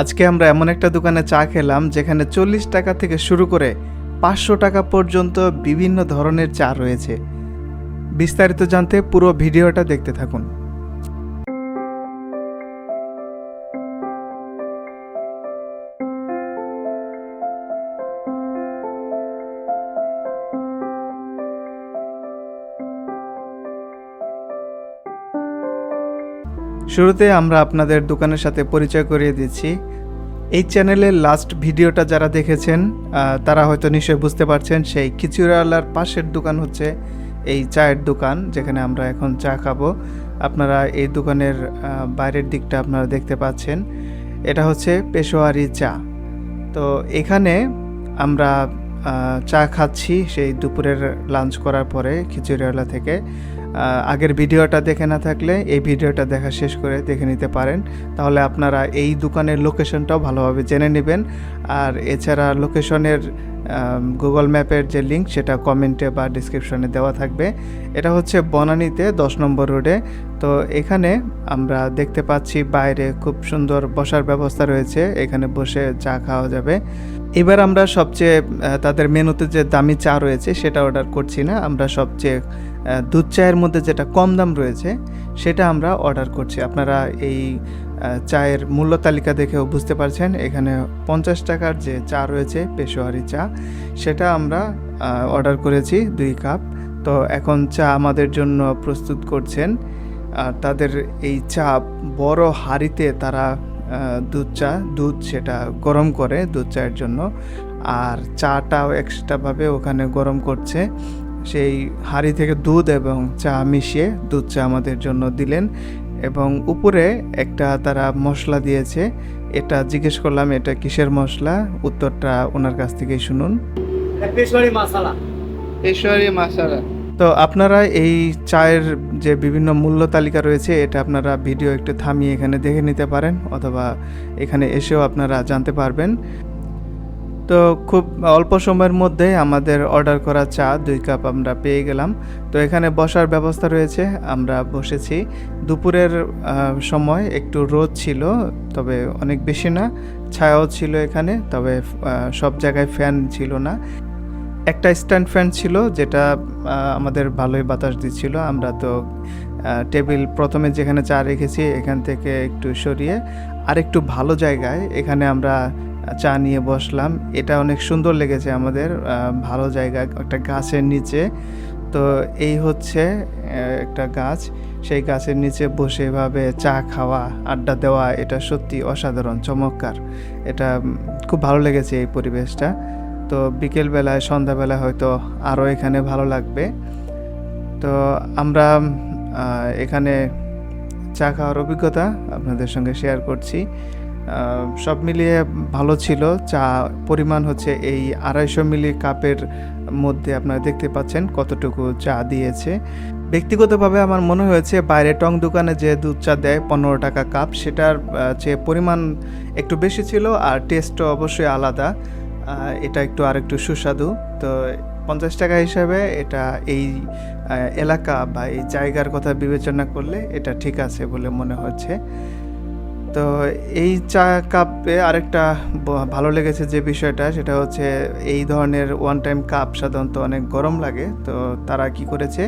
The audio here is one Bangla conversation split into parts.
আজকে আমরা এমন একটা দোকানে চা খেলাম যেখানে 40 টাকা থেকে শুরু করে 500 টাকা পর্যন্ত বিভিন্ন ধরনের চা রয়েছে। বিস্তারিত জানতে পুরো ভিডিওটা দেখতে থাকুন। শুরুতে আমরা আপনাদের দোকানের সাথে পরিচয় করিয়ে দিচ্ছি। এই চ্যানেলের লাস্ট ভিডিওটা যারা দেখেছেন তারা হয়তো নিশ্চয়ই বুঝতে পারছেন, সেই খিচুড়িওয়ালার পাশের দোকান হচ্ছে এই চায়ের দোকান যেখানে আমরা এখন চা খাবো। আপনারা এই দোকানের বাইরের দিকটা আপনারা দেখতে পাচ্ছেন, এটা হচ্ছে পেশোয়ারি চা। তো এখানে আমরা চা খাচ্ছি সেই দুপুরের লাঞ্চ করার পরে খিচুড়িওয়ালা থেকে। আগের ভিডিওটা দেখে না থাকলে এই ভিডিওটা দেখা শেষ করে দেখে নিতে পারেন, তাহলে আপনারা এই দোকানের লোকেশনটাও ভালোভাবে জেনে নেবেন। আর এছাড়া লোকেশনের গুগল ম্যাপের যে লিঙ্ক সেটা কমেন্টে বা ডিসক্রিপশনে দেওয়া থাকবে। এটা হচ্ছে বনানীতে 10 নম্বর রোডে। তো এখানে আমরা দেখতে পাচ্ছি বাইরে খুব সুন্দর বসার ব্যবস্থা রয়েছে, এখানে বসে চা খাওয়া যাবে। এবার আমরা সবচেয়ে তাদের মেনুতে যে দামি চা রয়েছে সেটা অর্ডার করছি না, আমরা সবচেয়ে দুধ চায়ের মধ্যে যেটা কম দাম রয়েছে সেটা আমরা অর্ডার করছি। আপনারা এই চায়ের মূল্য তালিকা দেখেও বুঝতে পারছেন, এখানে 50 টাকার যে চা রয়েছে পেশোয়ারি চা সেটা আমরা অর্ডার করেছি 2 কাপ। তো এখন চা আমাদের জন্য প্রস্তুত করছেন। আর তাদের এই চা বড় হাঁড়িতে তারা দুধ সেটা গরম করে দুধ চায়ের জন্য, আর চাটাও এক্সট্রাভাবে ওখানে গরম করছে। সেই হাঁড়ি থেকে দুধ এবং চা মিশিয়ে দুধ চা আমাদের জন্য দিলেন, এবং উপরে একটা তারা মশলা দিয়েছে। এটা জিজ্ঞেস করলাম এটা কিসের মশলা, উত্তরটা ওনার কাছ থেকেই শুনুন। পেশোয়ারি মশলা। পেশোয়ারি মশলা। তো আপনারা এই চায়ের যে বিভিন্ন মূল্য তালিকা রয়েছে এটা আপনারা ভিডিও একটু থামিয়ে এখানে দেখে নিতে পারেন, অথবা এখানে এসেও আপনারা জানতে পারবেন। তো খুব অল্প সময়ের মধ্যে আমাদের অর্ডার করা চা 2 কাপ আমরা পেয়ে গেলাম। তো এখানে বসার ব্যবস্থা রয়েছে, আমরা বসেছি। দুপুরের সময় একটু রোদ ছিল, তবে অনেক বেশি না, ছায়াও ছিল এখানে, তবে সব জায়গায় ফ্যান ছিল না। একটা স্ট্যান্ড ফ্যান ছিল যেটা আমাদের ভালোই বাতাস দিচ্ছিল। আমরা তো টেবিল প্রথমে যেখানে চা রেখেছি এখান থেকে একটু সরিয়ে আরেকটু ভালো জায়গায় এখানে আমরা চা নিয়ে বসলাম। এটা অনেক সুন্দর লেগেছে আমাদের, ভালো জায়গা, একটা গাছের নিচে। তো এই হচ্ছে একটা গাছ, সেই গাছের নিচে বসে এভাবে চা খাওয়া, আড্ডা দেওয়া, এটা সত্যি অসাধারণ, চমৎকার। এটা খুব ভালো লেগেছে এই পরিবেশটা। তো বিকেলবেলায় সন্ধ্যাবেলায় হয়তো আরও এখানে ভালো লাগবে। তো আমরা এখানে চা খাওয়ার অভিজ্ঞতা আপনাদের সঙ্গে শেয়ার করছি। সব মিলিয়ে ভালো ছিল। চা পরিমাণ হচ্ছে এই 250 মিলি কাপের মধ্যে আপনারা দেখতে পাচ্ছেন কতটুকু চা দিয়েছে। ব্যক্তিগতভাবে আমার মনে হয়েছে বাইরে টং দোকানে যে দুধ চা দেয় 15 টাকা কাপ, সেটার চেয়ে পরিমাণ একটু বেশি ছিল, আর টেস্টও অবশ্যই আলাদা। এটা আরেকটু সুস্বাদু। তো 50 টাকা হিসাবে এটা এই এলাকা বা এই জায়গার কথা বিবেচনা করলে এটা ঠিক আছে বলে মনে হচ্ছে। তো এই চা কাপে আরেকটা ভালো লেগেছে যে বিষয়টা, সেটা হচ্ছে এই ধরনের ওয়ান টাইম কাপ সাধারণত অনেক গরম লাগে। তো তারা কি করেছে,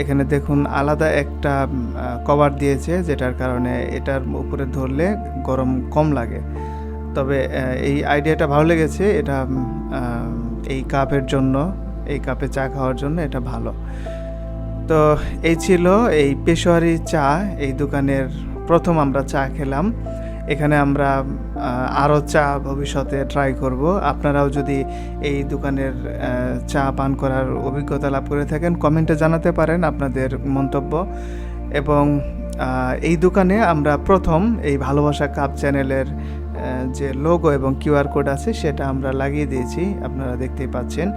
এখানে দেখুন আলাদা একটা কভার দিয়েছে, যেটার কারণে এটার উপরে ধরলে গরম কম লাগে। তবে এই আইডিয়াটা ভালো লেগেছে, এটা এই কাপের জন্য, এই কাপে চা খাওয়ার জন্য এটা ভালো। তো এই ছিল এই পেশোয়ারি চা, এই দোকানের প্রথম আমরা চা খেলাম। এখানে আমরা আরও চা ভবিষ্যতে ট্রাই করব। আপনারাও যদি এই দোকানের চা পান করার অভিজ্ঞতা লাভ করে থাকেন কমেন্টে জানাতে পারেন আপনাদের মন্তব্য। এবং এই দোকানে আমরা প্রথম এই ভালোবাসা কাপ চ্যানেলের যে লোগো এবং কিউআর কোড আছে সেটা আমরা লাগিয়ে দিয়েছি, আপনারা দেখতেই পাচ্ছেন।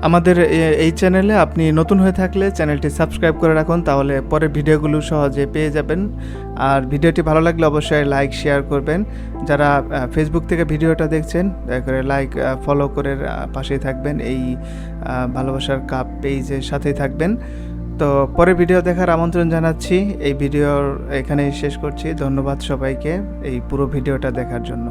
আমাদের এই চ্যানেলে আপনি নতুন হয়ে থাকলে চ্যানেলটি সাবস্ক্রাইব করে রাখুন, তাহলে পরের ভিডিওগুলো সহজে পেয়ে যাবেন। আর ভিডিওটি ভালো লাগলে অবশ্যই লাইক শেয়ার করবেন। যারা ফেসবুক থেকে ভিডিওটা দেখছেন দয়া করে লাইক ফলো করে পাশেই থাকবেন, এই ভালোবাসার কাপ পেজের সাথেই থাকবেন। তো পরে ভিডিও দেখার আমন্ত্রণ জানাচ্ছি। এই ভিডিওর এখানেই শেষ করছি। ধন্যবাদ সবাইকে এই পুরো ভিডিওটা দেখার জন্য।